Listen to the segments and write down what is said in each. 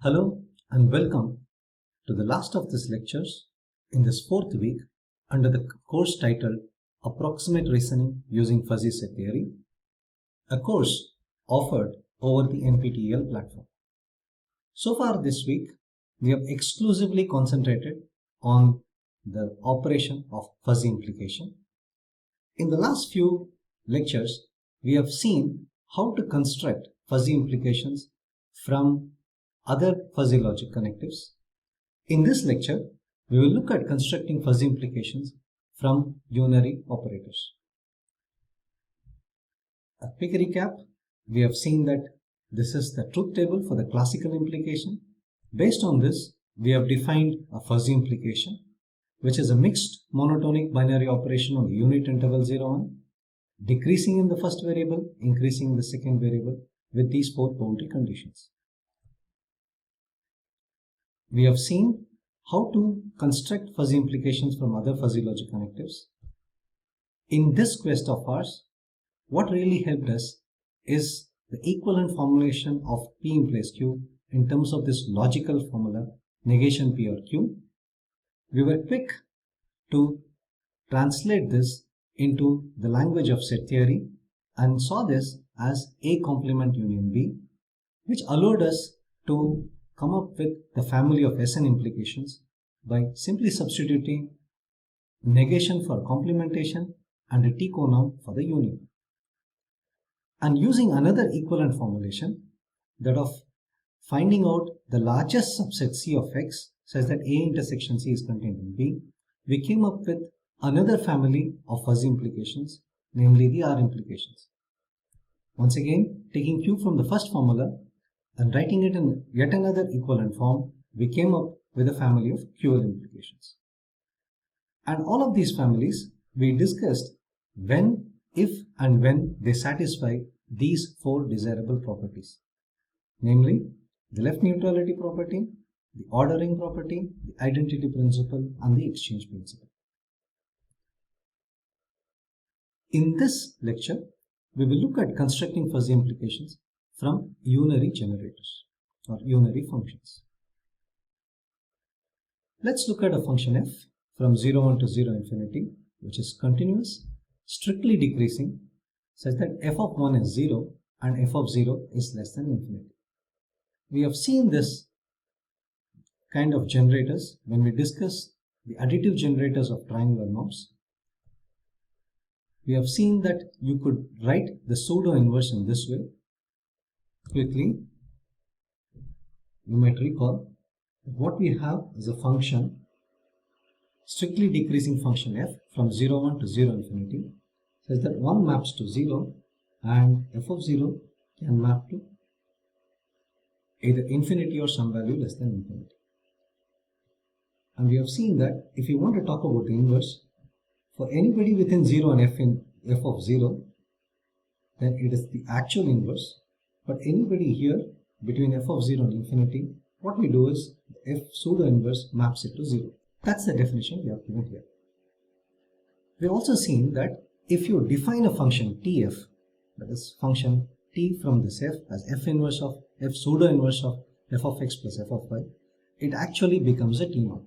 Hello and welcome to the last of these lectures in this fourth week under the course titled Approximate Reasoning Using Fuzzy Set Theory, a course offered over the NPTEL platform. So far this week, we have exclusively concentrated on the operation of fuzzy implication. In the last few lectures, we have seen how to construct fuzzy implications from other fuzzy logic connectives. In this lecture, we will look at constructing fuzzy implications from unary operators. A quick recap, we have seen that this is the truth table for the classical implication. Based on this, we have defined a fuzzy implication, which is a mixed monotonic binary operation on the unit interval 0, 1, decreasing in the first variable, increasing in the second variable with these four boundary conditions. We have seen how to construct fuzzy implications from other fuzzy logic connectives. In this quest of ours, what really helped us is the equivalent formulation of P implies Q in terms of this logical formula negation P or Q. We were quick to translate this into the language of set theory and saw this as A complement union B, which allowed us to come up with the family of SN implications by simply substituting negation for complementation and a T conorm for the union. And using another equivalent formulation, that of finding out the largest subset C of X such that A intersection C is contained in B, we came up with another family of fuzzy implications, namely the R implications. Once again, taking Q from the first formula and writing it in yet another equivalent form, we came up with a family of QL implications. And all of these families we discussed when, if and when they satisfy these four desirable properties, namely the left neutrality property, the ordering property, the identity principle, and the exchange principle. In this lecture, we will look at constructing fuzzy implications from unary generators or unary functions. Let's look at a function f from 0, 1 to 0 infinity, which is continuous, strictly decreasing, such that f of 1 is 0 and f of 0 is less than infinity. We have seen this kind of generators when we discuss the additive generators of triangular norms. We have seen that you could write the pseudo-inverse in this way. Quickly, you might recall that what we have is a function, strictly decreasing function f from 0, 1 to 0 infinity, such that 1 maps to 0 and f of 0 can map to either infinity or some value less than infinity. And we have seen that if you want to talk about the inverse, for anybody within 0 and f of 0, then it is the actual inverse. But anybody here between f of 0 and infinity, what we do is f pseudo-inverse maps it to 0. That's the definition we have given here. We've also seen that if you define a function tf, that is function t from this f as f inverse of f pseudo-inverse of f of x plus f of y, it actually becomes a T-norm.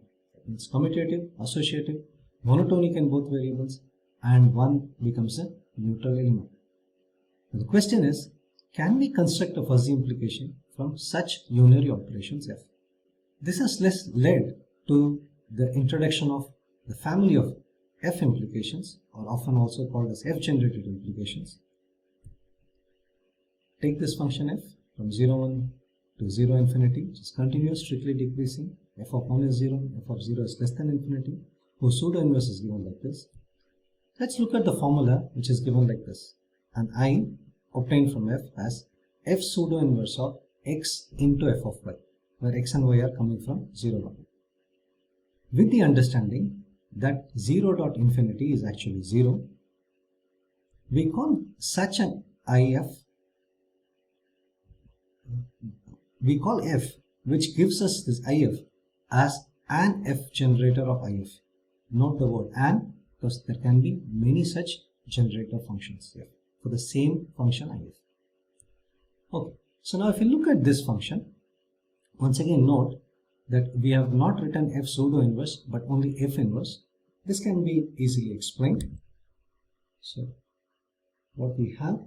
It's commutative, associative, monotonic in both variables, and one becomes a neutral element. And the question is, can we construct a fuzzy implication from such unary operations f? This has led to the introduction of the family of f implications, or often also called as f generated implications. Take this function f from 0, 1 to 0 infinity, which is continuous, strictly decreasing. F of 1 is 0, f of 0 is less than infinity, whose pseudo-inverse is given like this. Let's look at the formula which is given like this. And I obtained from f as f pseudo-inverse of x into f of y, where x and y are coming from 0, 1. With the understanding that 0 dot infinity is actually 0, we call such an IF, we call f which gives us this IF as an f generator of IF. Note the word an, because there can be many such generator functions here for the same function IF. Okay, so now if you look at this function, Once again note that we have not written f pseudo-inverse but only f inverse. This can be easily explained. So what we have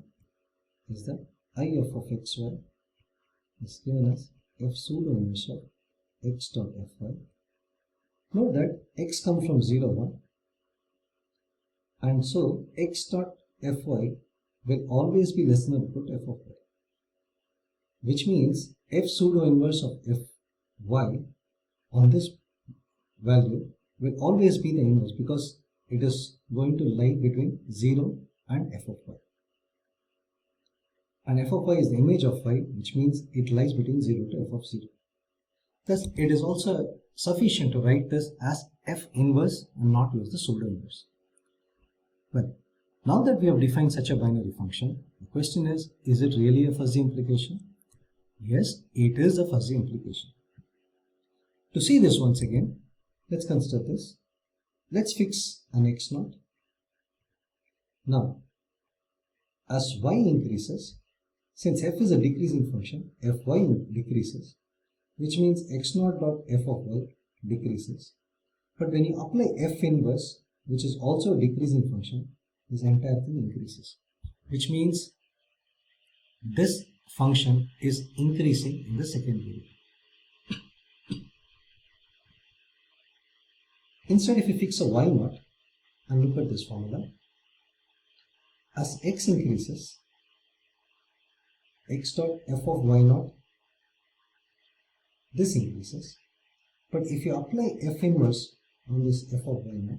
is that if of xy is given as f pseudo-inverse of x dot fy. Note that x comes from 0, 1, and so x dot fy will always be less than or equal to f of y, which means f pseudo-inverse of fy on this value will always be the inverse because it is going to lie between 0 and f of y. And f of y is the image of y, which means it lies between 0 to f of 0. Thus, it is also sufficient to write this as f inverse and not use the pseudo-inverse. Well, now that we have defined such a binary function, the question is it really a fuzzy implication? Yes, it is a fuzzy implication. To see this once again, let's consider this. Let's fix an x0. Now, as y increases, since f is a decreasing function, fy decreases, which means x0 dot f of y decreases. But when you apply f inverse, which is also a decreasing function, this entire thing increases, which means this function is increasing in the second variable. Instead, if you fix a y0 and look at this formula, as x increases, x dot f of y0, this increases. But if you apply f inverse on this f of y0,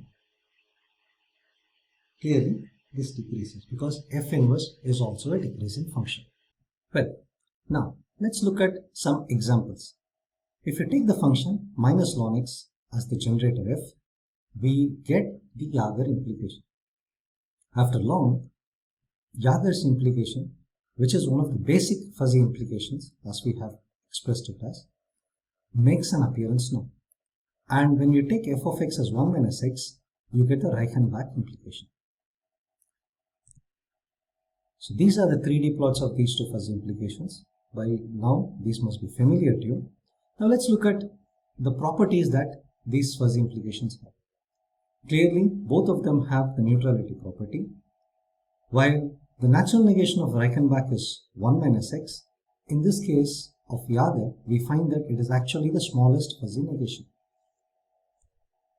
clearly this decreases because f inverse is also a decreasing function. Well, now let's look at some examples. If you take the function minus ln x as the generator f, we get the Jaeger implication. After long, Jaeger's implication, which is one of the basic fuzzy implications as we have expressed it as, makes an appearance now. And when you take f of x as 1 minus x, you get the Reichenbach implication. So these are the 3D plots of these two fuzzy implications. By now, these must be familiar to you. Now let's look at the properties that these fuzzy implications have. Clearly, both of them have the neutrality property. While the natural negation of Reichenbach is 1 minus x, in this case of Jaeger, we find that it is actually the smallest fuzzy negation.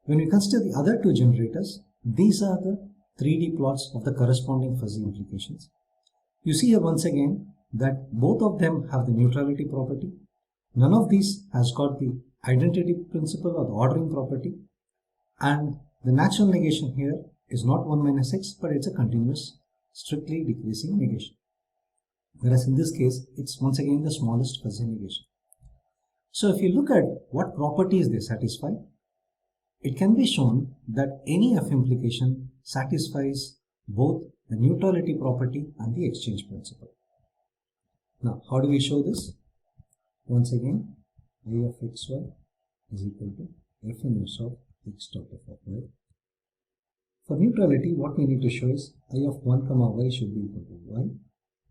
When we consider the other two generators, these are the 3D plots of the corresponding fuzzy implications. You see here once again that both of them have the neutrality property. None of these has got the identity principle or the ordering property, and the natural negation here is not 1 minus x, but it's a continuous, strictly decreasing negation. Whereas in this case, it's once again the smallest fuzzy negation. So if you look at what properties they satisfy, it can be shown that any f implication satisfies both the neutrality property and the exchange principle. Now, how do we show this? Once again, I of xy is equal to f inverse of x dot f of y. For neutrality, what we need to show is I of 1 comma y should be equal to y,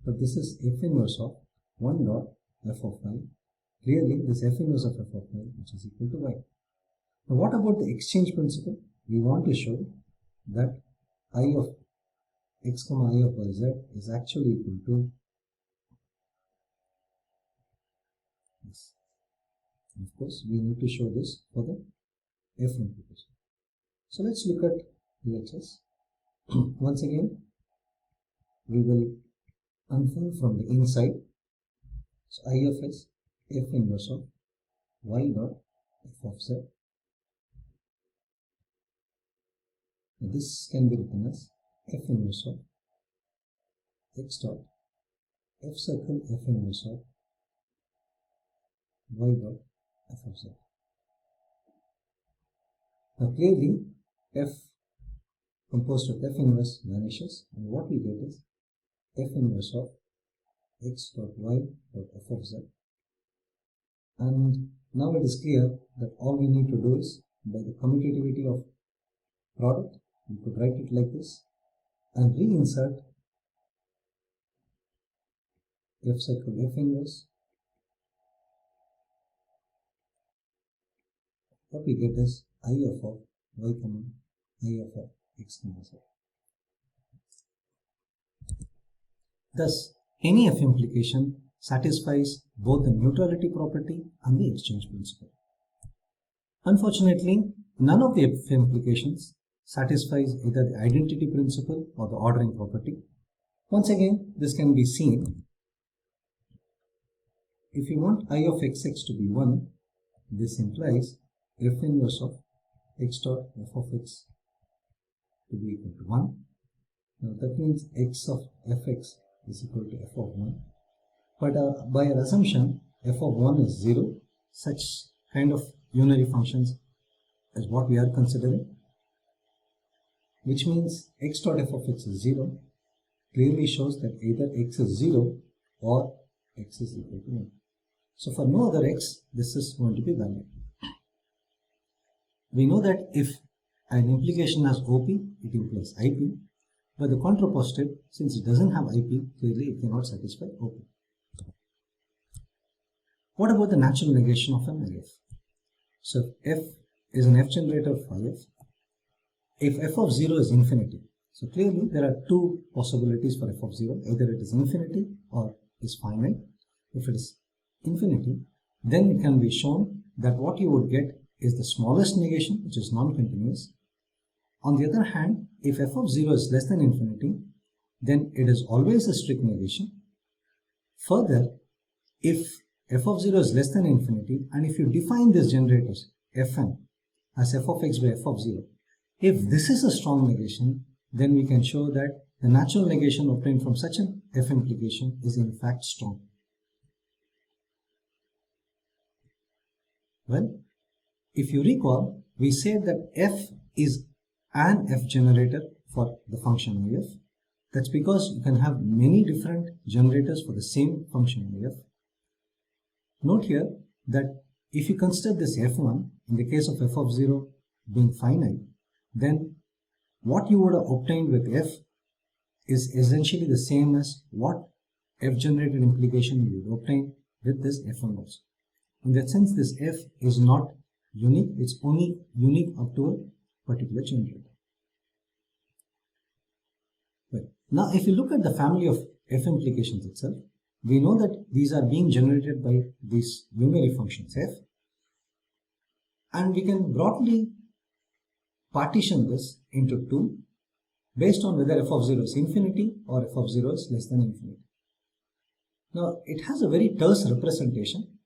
but this is f inverse of 1 dot f of y. Clearly, this f inverse of f of y, which is equal to y. Now, what about the exchange principle? We want to show that I of x comma I of yz is actually equal to this. And of course, we need to show this for the f implication. So let's look at LHS. Once again, we will unfold from the inside. So I of s, f inverse of y dot f of z. Now this can be written as f inverse of x dot f circle f inverse of y dot f of z. Now clearly, f composed of f inverse vanishes, and what we get is f inverse of x dot y dot f of z. And now it is clear that all we need to do is, by the commutativity of product, we could write it like this and reinsert f circle f inverse what we get is if of y comma if of x comma z. Thus, any F implication satisfies both the neutrality property and the exchange principle. Unfortunately, none of the F implications satisfies either the identity principle or the ordering property. Once again, this can be seen. If you want I of xx to be 1, this implies F inverse of x dot f of x to be equal to 1. Now that means x of fx is equal to f of 1. But by our assumption, f of 1 is 0. Such kind of unary functions is what we are considering, which means x dot f of x is 0 clearly shows that either x is 0 or x is equal to 1. So for no other x, this is going to be valid. We know that if an implication has OP, it implies IP, but the contrapositive, since it doesn't have IP, clearly it cannot satisfy OP. What about the natural negation of an IF? So if F is an F generator of IF, if f of 0 is infinity, so clearly there are two possibilities for f of 0, either it is infinity or is finite. If it is infinity, then it can be shown that what you would get is the smallest negation, which is non-continuous. On the other hand, if f of 0 is less than infinity, then it is always a strict negation. Further, if f of 0 is less than infinity, and if you define these generators fn as f of x by f of 0, if this is a strong negation, then we can show that the natural negation obtained from such an f implication is in fact strong. Well, if you recall, we said that f is an f generator for the function if. That's because you can have many different generators for the same function if. Note here that if you consider this f1 in the case of f of 0 being finite, then what you would have obtained with f is essentially the same as what f generated implication you would obtain with this f1 also. In that sense, this f is not unique, it's only unique up to a particular generator. Well, now if you look at the family of f implications itself, we know that these are being generated by these unary functions f, and we can broadly partition this into two based on whether f of 0 is infinity or f of 0 is less than infinity. Now it has a very terse representation,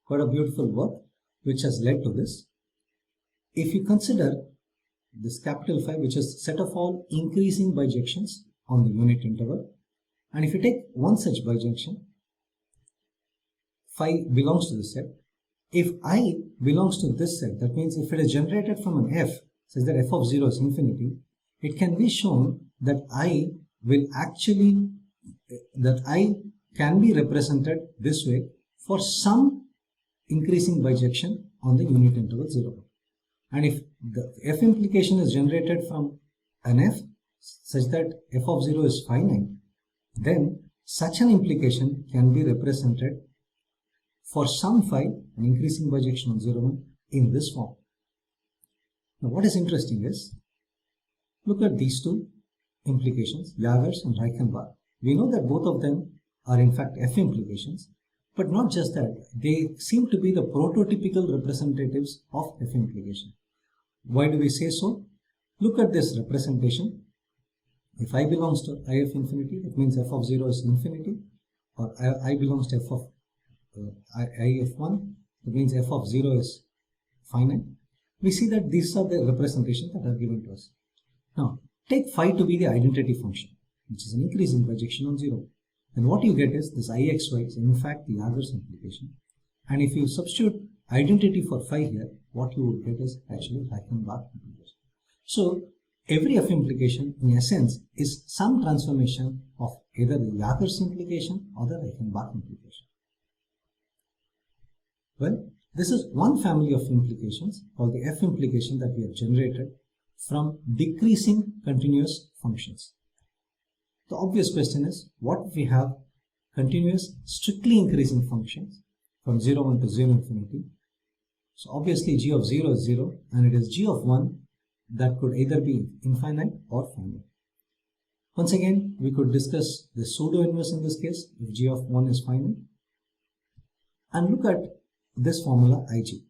quite a beautiful work which has led to this. If you consider this capital Phi, which is set of all increasing bijections on the unit interval, and if you take one such bijection, Phi belongs to this set. If I belongs to this set, that means if it is generated from an f such that f of 0 is infinity, it can be shown that I can be represented this way for some increasing bijection on the unit interval 0. And if the f implication is generated from an f such that f of 0 is finite, then such an implication can be represented for some phi, an increasing bijection on 0, 1, in this form. Now what is interesting is, look at these two implications, Jaggers and Reichenbach. We know that both of them are in fact f implications, but not just that, they seem to be the prototypical representatives of f implication. Why do we say so? Look at this representation. If I belongs to if infinity, it means f of 0 is infinity, or I belongs to f of if1, that means f of 0 is finite. We see that these are the representations that are given to us. Now, take phi to be the identity function, which is an increasing bijection on 0. Then what you get is this ixy is in fact the Jaggers implication. And if you substitute identity for phi here, what you would get is actually Reichenbach implication. So every f implication in essence is some transformation of either the Jaggers implication or the Reichenbach implication. Well, this is one family of implications called the f implication that we have generated from decreasing continuous functions. The obvious question is, what if we have continuous strictly increasing functions from 0, 1 to 0 infinity? So obviously g of 0 is 0, and it is g of 1 that could either be infinite or finite. Once again, we could discuss the pseudo-inverse in this case if g of 1 is finite. And look at this formula Ig.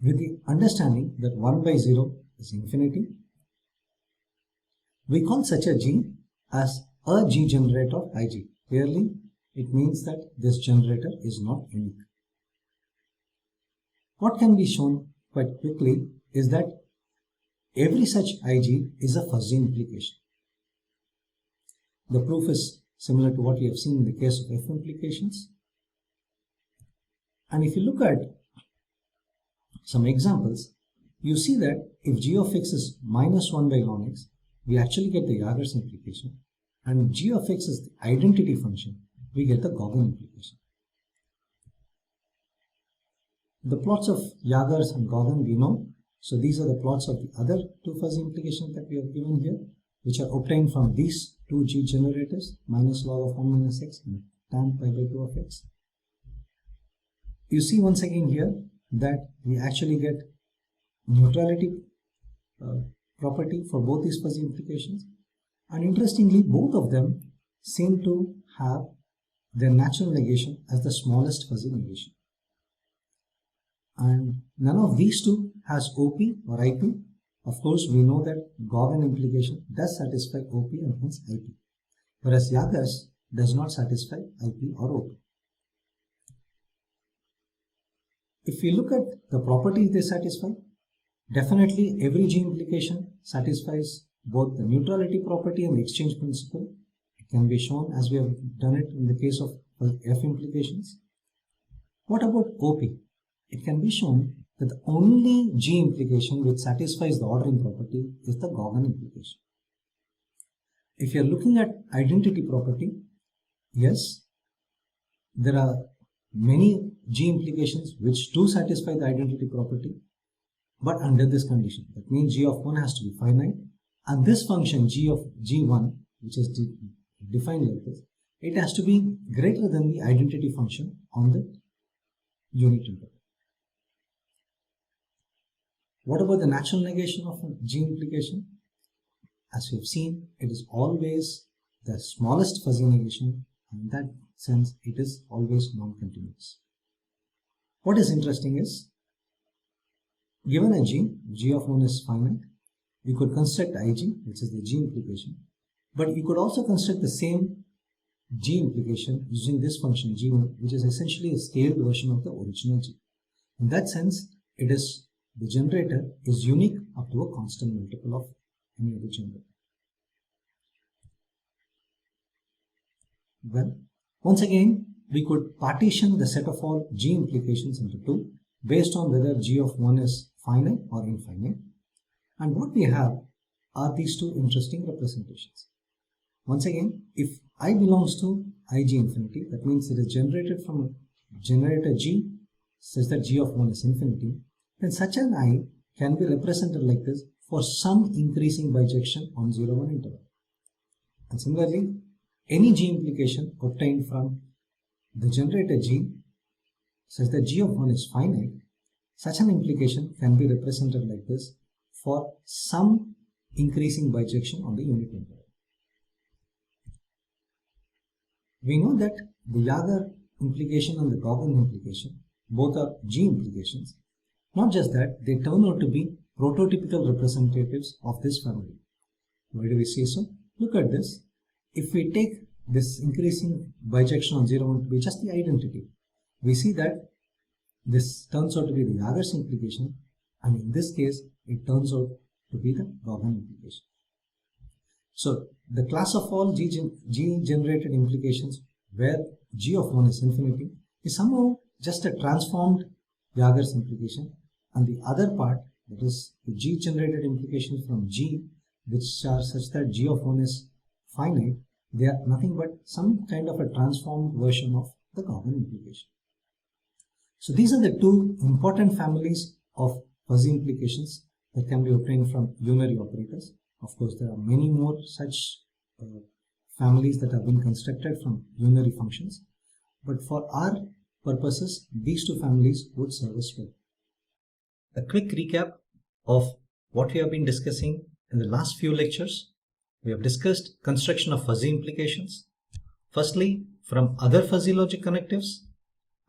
With the understanding that 1 by 0 is infinity, we call such a G as a G generator of Ig. Clearly, it means that this generator is not unique. What can be shown quite quickly is that every such Ig is a fuzzy implication. The proof is similar to what we have seen in the case of F implications. And if you look at some examples, you see that if g of x is minus 1 by ln x, we actually get the Jaeger's implication. And if g of x is the identity function, we get the Gauguin implication. The plots of Jaeger's and Gauguin we know. So these are the plots of the other two fuzzy implications that we have given here, which are obtained from these two G generators, minus log of 1 minus x and tan pi by 2 of x. You see once again here that we actually get neutrality property for both these fuzzy implications. And interestingly, both of them seem to have their natural negation as the smallest fuzzy negation. And none of these two has OP or IP. Of course, we know that Gauguin implication does satisfy OP and hence IP, whereas Jaeger's does not satisfy IP or OP. If we look at the properties they satisfy, definitely every G implication satisfies both the neutrality property and the exchange principle. It can be shown as we have done it in the case of F implications. What about OP? It can be shown that the only G implication which satisfies the ordering property is the Gauguin implication. If you are looking at identity property, yes, there are many G implications which do satisfy the identity property, but under this condition. That means g of 1 has to be finite, and this function g of g1, which is defined like this, it has to be greater than the identity function on the unit interval. What about the natural negation of a G implication? As we have seen, it is always the smallest fuzzy negation, and in that sense it is always non-continuous. What is interesting is, given a g of 1 is finite, you could construct Ig, which is the G implication, but you could also construct the same G implication using this function g1, which is essentially a scaled version of the original G. In that sense, the generator is unique up to a constant multiple of any other generator. Well, once again, we could partition the set of all G implications into two based on whether g of 1 is finite or infinite. And what we have are these two interesting representations. Once again, if I belongs to Ig infinity, that means it is generated from a generator G such that g of 1 is infinity, then such an I can be represented like this for some increasing bijection on 0-1 interval. And similarly, any G implication obtained from the generator G such that g of 1 is finite, such an implication can be represented like this for some increasing bijection on the unit interval. We know that the Jaeger implication and the Gauguin implication both are G implications. Not just that, they turn out to be prototypical representatives of this family. Why do we say so? Look at this. If we take this increasing bijection on 0-1 to be just the identity, we see that this turns out to be the Jaeger's implication, and in this case, it turns out to be the Gauguin implication. So, the class of all G generated implications where g of 1 is infinity is somehow just a transformed Jaeger's implication, and the other part, that is the G generated implications from G, which are such that g of 1 is finite, they are nothing but some kind of a transformed version of the Gauguin implication. So these are the two important families of fuzzy implications that can be obtained from unary operators. Of course, there are many more such families that have been constructed from unary functions. But for our purposes, these two families would serve us well. A quick recap of what we have been discussing in the last few lectures. We have discussed construction of fuzzy implications, firstly from other fuzzy logic connectives,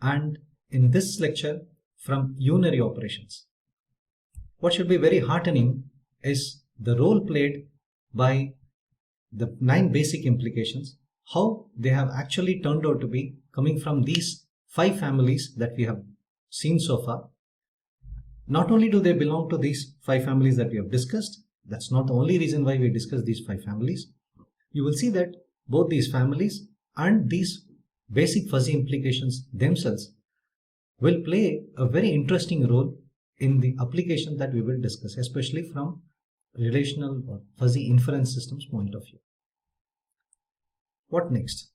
and in this lecture from unary operations. What should be very heartening is the role played by the 9 basic implications, how they have actually turned out to be coming from these 5 families that we have seen so far. Not only do they belong to these 5 families that we have discussed, that's not the only reason why we discuss these 5 families. You will see that both these families and these basic fuzzy implications themselves will play a very interesting role in the application that we will discuss, especially from relational or fuzzy inference systems point of view. What next?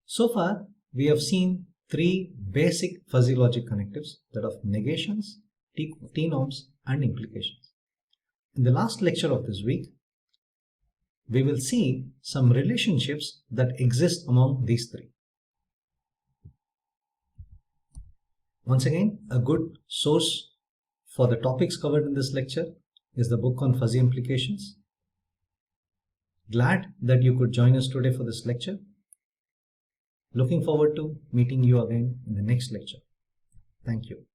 So far, we have seen 3 basic fuzzy logic connectives, that of negations, T-norms, and implications. In the last lecture of this week, we will see some relationships that exist among these 3. Once again, a good source for the topics covered in this lecture is the book on fuzzy implications. Glad that you could join us today for this lecture. Looking forward to meeting you again in the next lecture. Thank you.